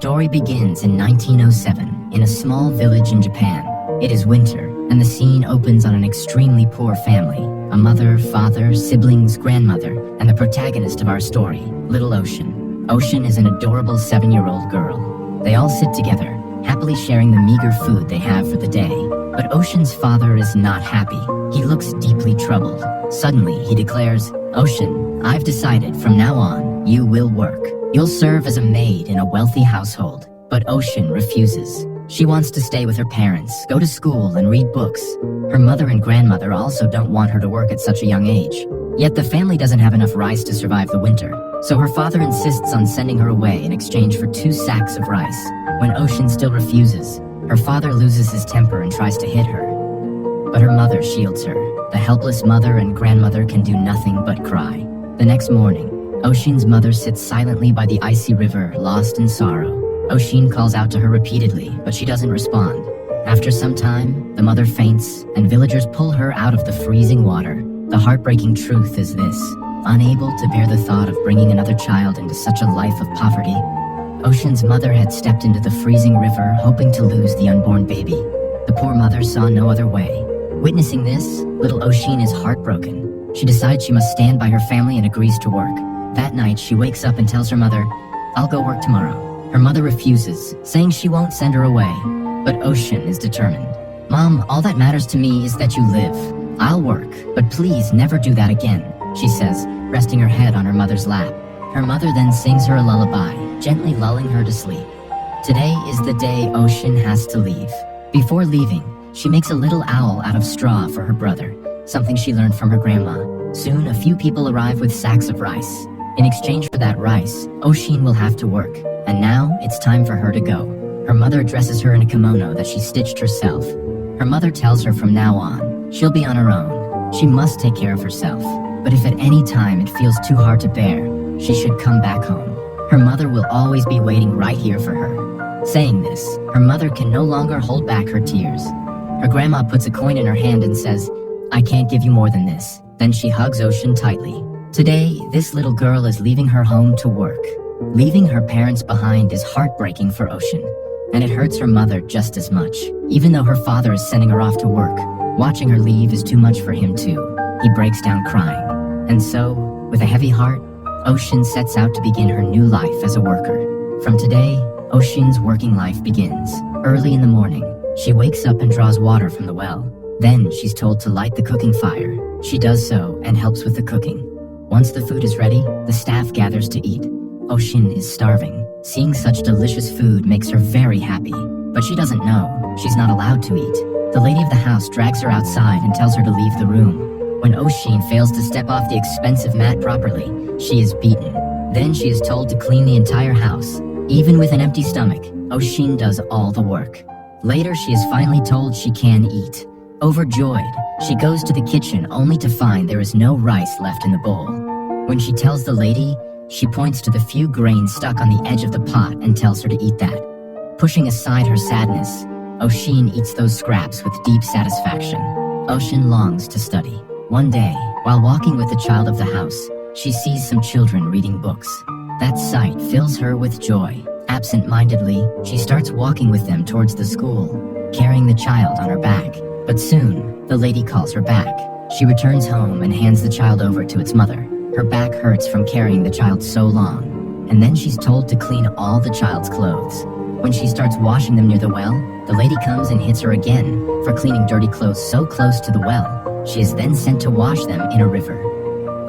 story begins in 1907 in a small village in Japan. It is winter, and the scene opens on an extremely poor family. A mother, father, siblings, grandmother, and the protagonist of our story, little Oshin. Oshin is an adorable 7-year-old girl. They all sit together, happily sharing the meager food they have for the day. But Oshin's father is not happy. He looks deeply troubled. Suddenly, he declares, "Oshin, I've decided from now on, you will work. You'll serve as a maid in a wealthy household." But Oshin refuses. She wants to stay with her parents, go to school, and read books. Her mother and grandmother also don't want her to work at such a young age. Yet the family doesn't have enough rice to survive the winter, so her father insists on sending her away in exchange for 2 sacks of rice. When Oshin still refuses, her father loses his temper and tries to hit her. But her mother shields her. The helpless mother and grandmother can do nothing but cry. The next morning, Oshin's mother sits silently by the icy river, lost in sorrow. Oshin calls out to her repeatedly, but she doesn't respond. After some time, the mother faints, and villagers pull her out of the freezing water. The heartbreaking truth is this: unable to bear the thought of bringing another child into such a life of poverty, Oshin's mother had stepped into the freezing river, hoping to lose the unborn baby. The poor mother saw no other way. Witnessing this, little Oshin is heartbroken. She decides she must stand by her family and agrees to work. That night, she wakes up and tells her mother, "I'll go work tomorrow." Her mother refuses, saying she won't send her away. But Oshin is determined. "Mom, all that matters to me is that you live. I'll work, but please never do that again," she says, resting her head on her mother's lap. Her mother then sings her a lullaby, gently lulling her to sleep. Today is the day Oshin has to leave. Before leaving, she makes a little owl out of straw for her brother, something she learned from her grandma. Soon, a few people arrive with sacks of rice. In exchange for that rice, Oshin will have to work. And now, it's time for her to go. Her mother dresses her in a kimono that she stitched herself. Her mother tells her from now on, she'll be on her own. She must take care of herself. But if at any time it feels too hard to bear, she should come back home. Her mother will always be waiting right here for her. Saying this, her mother can no longer hold back her tears. Her grandma puts a coin in her hand and says, "I can't give you more than this." Then she hugs Oshin tightly. Today, this little girl is leaving her home to work. Leaving her parents behind is heartbreaking for Oshin, and it hurts her mother just as much. Even though her father is sending her off to work, watching her leave is too much for him too. He breaks down crying. And so, with a heavy heart, Oshin sets out to begin her new life as a worker. From today, Oshin's working life begins. Early in the morning, she wakes up and draws water from the well. Then she's told to light the cooking fire. She does so and helps with the cooking. Once the food is ready, the staff gathers to eat. Oshin is starving. Seeing such delicious food makes her very happy, but she doesn't know she's not allowed to eat. The lady of the house drags her outside and tells her to leave the room. When Oshin fails to step off the expensive mat properly, she is beaten. Then she is told to clean the entire house. Even with an empty stomach, Oshin does all the work. Later, she is finally told she can eat. Overjoyed, she goes to the kitchen only to find there is no rice left in the bowl. When she tells the lady, she points to the few grains stuck on the edge of the pot and tells her to eat that. Pushing aside her sadness, Oshin eats those scraps with deep satisfaction. Oshin longs to study. One day, while walking with the child of the house, she sees some children reading books. That sight fills her with joy. Absent-mindedly, she starts walking with them towards the school, carrying the child on her back. But soon, the lady calls her back. She returns home and hands the child over to its mother. Her back hurts from carrying the child so long, and then she's told to clean all the child's clothes. When she starts washing them near the well, the lady comes and hits her again for cleaning dirty clothes so close to the well. She is then sent to wash them in a river.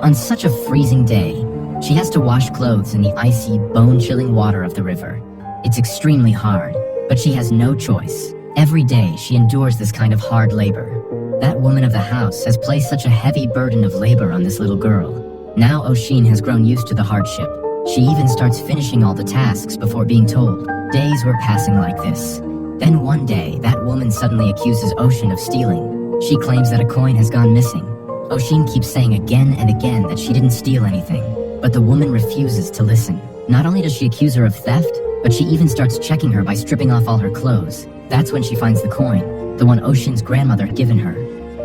On such a freezing day, she has to wash clothes in the icy, bone-chilling water of the river. It's extremely hard, but she has no choice. Every day, she endures this kind of hard labor. That woman of the house has placed such a heavy burden of labor on this little girl. Now Oshin has grown used to the hardship. She even starts finishing all the tasks before being told. Days were passing like this. Then one day, that woman suddenly accuses Oshin of stealing. She claims that a coin has gone missing. Oshin keeps saying again and again that she didn't steal anything, but the woman refuses to listen. Not only does she accuse her of theft, but she even starts checking her by stripping off all her clothes. That's when she finds the coin, the one Oshin's grandmother had given her.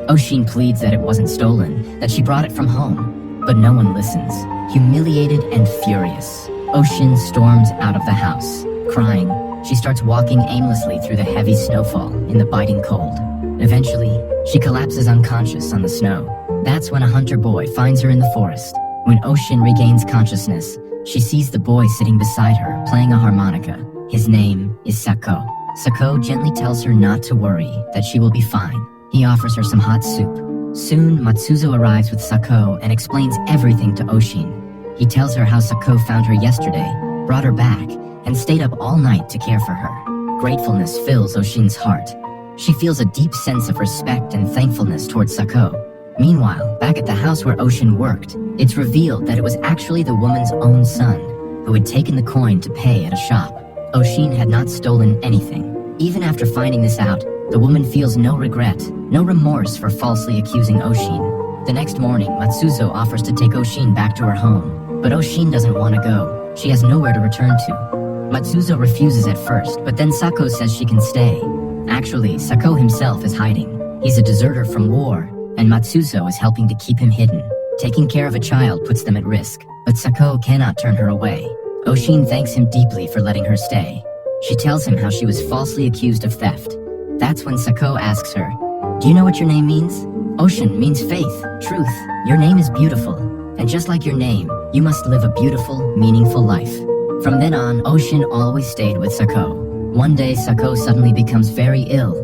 Oshin pleads that it wasn't stolen, that she brought it from home. But no one listens. Humiliated and furious, Oshin storms out of the house. Crying, she starts walking aimlessly through the heavy snowfall in the biting cold. Eventually, she collapses unconscious on the snow. That's when a hunter boy finds her in the forest. When Oshin regains consciousness, she sees the boy sitting beside her playing a harmonica. His name is Sako. Sako gently tells her not to worry, that she will be fine. He offers her some hot soup. Soon, Matsuzo arrives with Sako and explains everything to Oshin. He tells her how Sako found her yesterday, brought her back, and stayed up all night to care for her. Gratefulness fills Oshin's heart. She feels a deep sense of respect and thankfulness towards Sako. Meanwhile, back at the house where Oshin worked, it's revealed that it was actually the woman's own son, who had taken the coin to pay at a shop. Oshin had not stolen anything. Even after finding this out, the woman feels no regret, no remorse for falsely accusing Oshin. The next morning, Matsuzo offers to take Oshin back to her home, but Oshin doesn't want to go. She has nowhere to return to. Matsuzo refuses at first, but then Sako says she can stay. Actually, Sako himself is hiding. He's a deserter from war, and Matsuzo is helping to keep him hidden. Taking care of a child puts them at risk, but Sako cannot turn her away. Oshin thanks him deeply for letting her stay. She tells him how she was falsely accused of theft. That's when Sako asks her, "Do you know what your name means?" Oshin means faith, truth. Your name is beautiful, and just like your name, you must live a beautiful, meaningful life. From then on, Oshin always stayed with Sako. One day, Sako suddenly becomes very ill.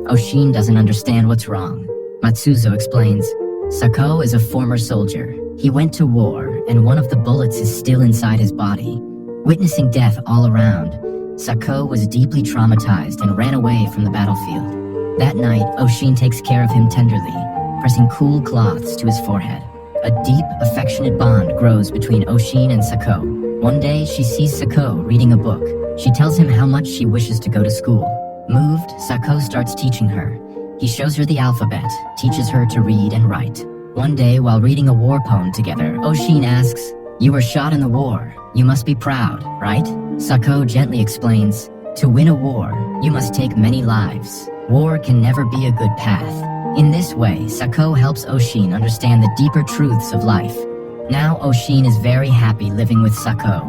Oshin doesn't understand what's wrong. Matsuzo explains, Sako is a former soldier. He went to war, and one of the bullets is still inside his body. Witnessing death all around, Sako was deeply traumatized and ran away from the battlefield. That night, Oshin takes care of him tenderly, pressing cool cloths to his forehead. A deep, affectionate bond grows between Oshin and Sako. One day, she sees Sako reading a book. She tells him how much she wishes to go to school. Moved, Sako starts teaching her. He shows her the alphabet, teaches her to read and write. One day, while reading a war poem together, Oshin asks, "You were shot in the war. You must be proud, right?" Sako gently explains, "To win a war, you must take many lives. War can never be a good path." In this way, Sako helps Oshin understand the deeper truths of life. Now Oshin is very happy living with Sako.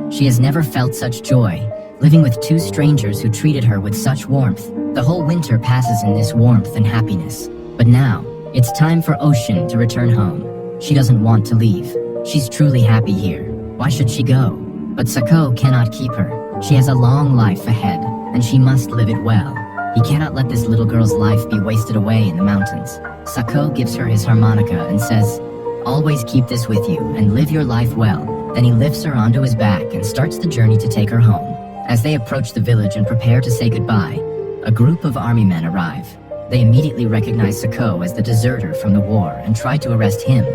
She has never felt such joy, living with two strangers who treated her with such warmth. The whole winter passes in this warmth and happiness. But now, it's time for Oshin to return home. She doesn't want to leave. She's truly happy here. Why should she go? But Sako cannot keep her. She has a long life ahead, and she must live it well. He cannot let this little girl's life be wasted away in the mountains. Sako gives her his harmonica and says, "Always keep this with you and live your life well." Then he lifts her onto his back and starts the journey to take her home. As they approach the village and prepare to say goodbye, a group of army men arrive. They immediately recognize Sako as the deserter from the war and try to arrest him,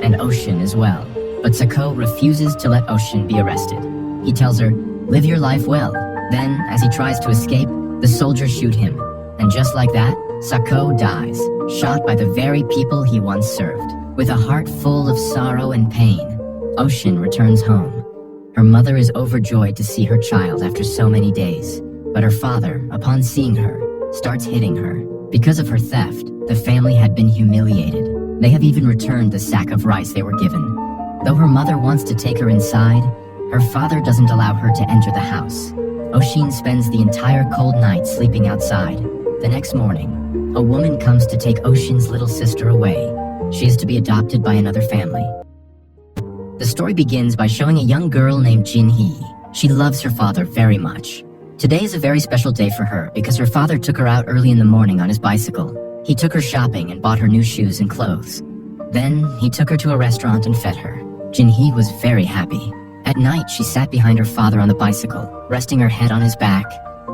and Oshin as well. But Sako refuses to let Oshin be arrested. He tells her, "Live your life well." Then, as he tries to escape, the soldiers shoot him. And just like that, Sako dies, shot by the very people he once served. With a heart full of sorrow and pain, Oshin returns home. Her mother is overjoyed to see her child after so many days. But her father, upon seeing her, starts hitting her. Because of her theft, the family had been humiliated. They have even returned the sack of rice they were given. Though her mother wants to take her inside, her father doesn't allow her to enter the house. Oshin spends the entire cold night sleeping outside. The next morning, a woman comes to take Oshin's little sister away. She is to be adopted by another family. The story begins by showing a young girl named Jin-hee. She loves her father very much. Today is a very special day for her because her father took her out early in the morning on his bicycle. He took her shopping and bought her new shoes and clothes. Then, he took her to a restaurant and fed her. Jin-hee was very happy. At night, she sat behind her father on the bicycle, resting her head on his back,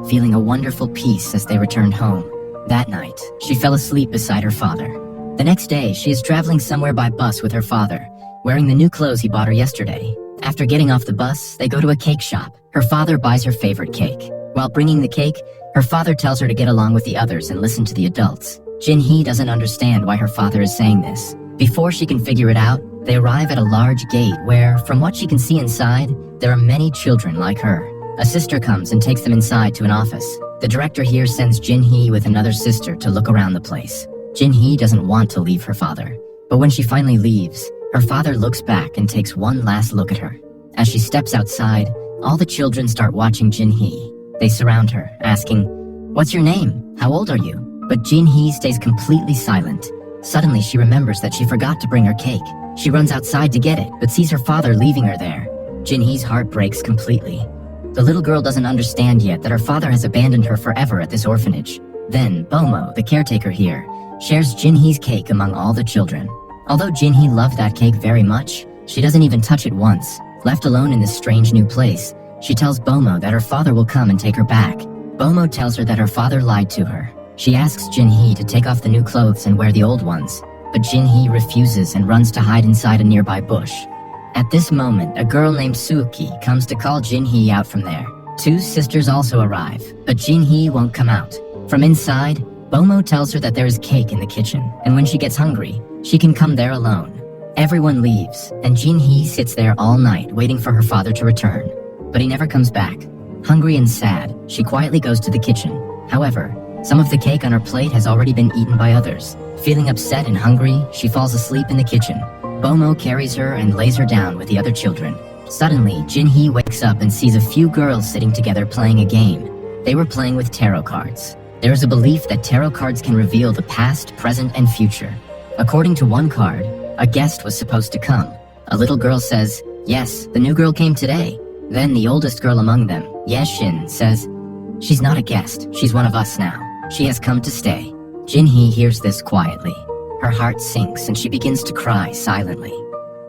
feeling a wonderful peace as they returned home. That night, she fell asleep beside her father. The next day, she is traveling somewhere by bus with her father, wearing the new clothes he bought her yesterday. After getting off the bus, they go to a cake shop. Her father buys her favorite cake. While bringing the cake, her father tells her to get along with the others and listen to the adults. Jin-hee doesn't understand why her father is saying this. Before she can figure it out, they arrive at a large gate where, from what she can see inside, there are many children like her. A sister comes and takes them inside to an office. The director here sends Jin-hee with another sister to look around the place. Jin-hee doesn't want to leave her father. But when she finally leaves, her father looks back and takes one last look at her. As she steps outside, All the children start watching Jin-hee. They surround her, asking, "What's your name? How old are you?" But Jin-hee stays completely silent. Suddenly, she remembers that she forgot to bring her cake. She runs outside to get it, but sees her father leaving her there. Jin-hee's heart breaks completely. The little girl doesn't understand yet that her father has abandoned her forever at this orphanage. Then, Bomo, the caretaker here, shares Jin-hee's cake among all the children. Although Jin-hee loved that cake very much, she doesn't even touch it once. Left alone in this strange new place, she tells Bomo that her father will come and take her back. Bomo tells her that her father lied to her. She asks Jin-hee to take off the new clothes and wear the old ones, but Jin-hee refuses and runs to hide inside a nearby bush. At this moment, a girl named Suki comes to call Jin-hee out from there. Two sisters also arrive, but Jin-hee won't come out. From inside, Bomo tells her that there is cake in the kitchen, and when she gets hungry, she can come there alone. Everyone leaves, and Jin-hee sits there all night waiting for her father to return, but he never comes back. Hungry and sad, she quietly goes to the kitchen. However, some of the cake on her plate has already been eaten by others. Feeling upset and hungry, she falls asleep in the kitchen. Bomo carries her and lays her down with the other children. Suddenly, Jin-hee wakes up and sees a few girls sitting together playing a game. They were playing with tarot cards. There is a belief that tarot cards can reveal the past, present, and future. According to one card, a guest was supposed to come. A little girl says, "Yes, the new girl came today." Then the oldest girl among them, Oshin, says, "She's not a guest, she's one of us now. She has come to stay." Jin-hee hears this quietly. Her heart sinks and she begins to cry silently.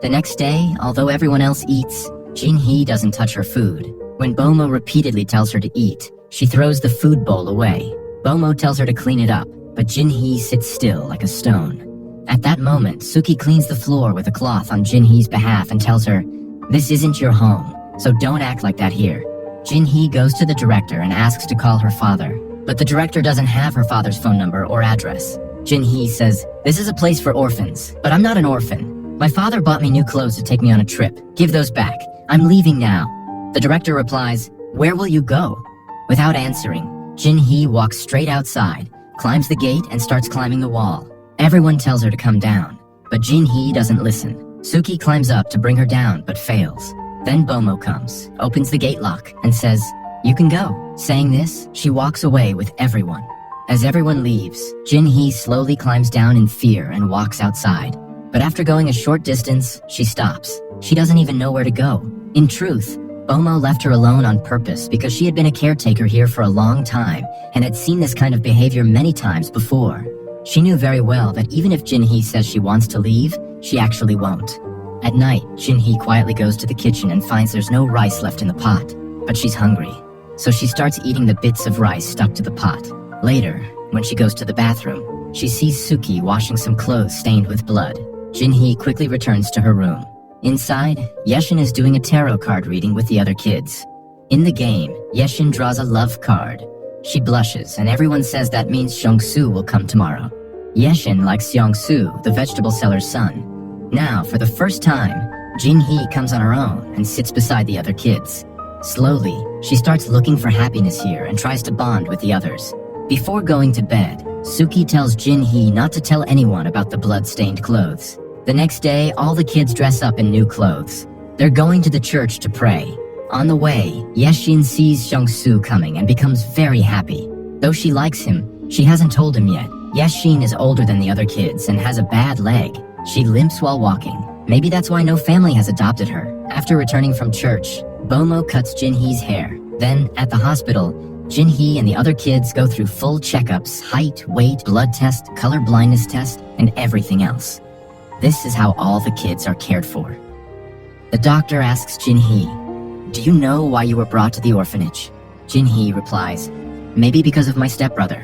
The next day, although everyone else eats, Jin-hee doesn't touch her food. When Bomo repeatedly tells her to eat, she throws the food bowl away. Bomo tells her to clean it up, but Jin-hee sits still like a stone. At that moment, Suki cleans the floor with a cloth on Jin-hee's behalf and tells her, "This isn't your home, so don't act like that here." Jin-hee goes to the director and asks to call her father, but the director doesn't have her father's phone number or address. Jin-hee says, "This is a place for orphans, but I'm not an orphan. My father bought me new clothes to take me on a trip. Give those back. I'm leaving now." The director replies, "Where will you go?" Without answering, Jin-hee walks straight outside, climbs the gate, and starts climbing the wall. Everyone tells her to come down, but Jin-hee doesn't listen. Suki climbs up to bring her down, but fails. Then Bomo comes, opens the gate lock, and says, "You can go." Saying this, she walks away with everyone. As everyone leaves, Jin-hee slowly climbs down in fear and walks outside. But after going a short distance, she stops. She doesn't even know where to go. In truth, Bomo left her alone on purpose because she had been a caretaker here for a long time and had seen this kind of behavior many times before. She knew very well that even if Jin-hee says she wants to leave, she actually won't. At night, Jin-hee quietly goes to the kitchen and finds there's no rice left in the pot, but she's hungry. So she starts eating the bits of rice stuck to the pot. Later, when she goes to the bathroom, she sees Suki washing some clothes stained with blood. Jin-hee quickly returns to her room. Inside, Oshin is doing a tarot card reading with the other kids. In the game, Oshin draws a love card. She blushes, and everyone says that means Seong-soo will come tomorrow. Oshin likes Seong-soo, the vegetable seller's son. Now, for the first time, Jin-hee comes on her own and sits beside the other kids. Slowly, she starts looking for happiness here and tries to bond with the others. Before going to bed, Suki tells Jin-hee not to tell anyone about the blood-stained clothes. The next day, all the kids dress up in new clothes. They're going to the church to pray. On the way, Oshin sees Seong-soo coming and becomes very happy. Though she likes him, she hasn't told him yet. Oshin is older than the other kids and has a bad leg. She limps while walking. Maybe that's why no family has adopted her. After returning from church, Bomo cuts Jin-hee's hair. Then, at the hospital, Jin-hee and the other kids go through full checkups, height, weight, blood test, color blindness test, and everything else. This is how all the kids are cared for. The doctor asks Jin-hee, "Do you know why you were brought to the orphanage?" Jin-hee replies, "Maybe because of my stepbrother."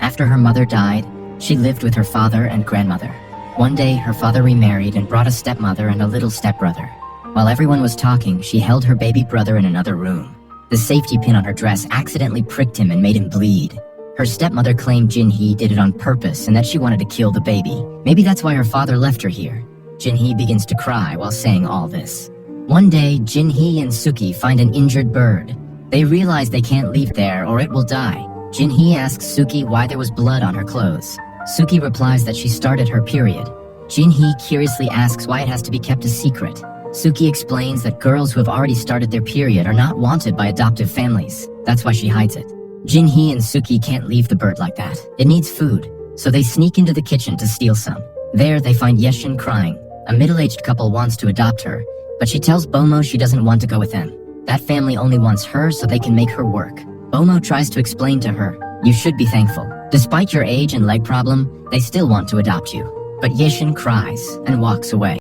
After her mother died, she lived with her father and grandmother. One day, her father remarried and brought a stepmother and a little stepbrother. While everyone was talking, she held her baby brother in another room. The safety pin on her dress accidentally pricked him and made him bleed. Her stepmother claimed Jin-hee did it on purpose and that she wanted to kill the baby. Maybe that's why her father left her here. Jin-hee begins to cry while saying all this. One day, Jin-hee and Suki find an injured bird. They realize they can't leave there or it will die. Jin-hee asks Suki why there was blood on her clothes. Suki replies that she started her period. Jin-hee curiously asks why it has to be kept a secret. Suki explains that girls who have already started their period are not wanted by adoptive families. That's why she hides it. Jinhee and Suki can't leave the bird like that. It needs food, so they sneak into the kitchen to steal some. There, they find Yeshin crying. A middle-aged couple wants to adopt her, but she tells Bomo she doesn't want to go with them. That family only wants her so they can make her work. Bomo tries to explain to her, "You should be thankful. Despite your age and leg problem, they still want to adopt you." But Yeshin cries and walks away.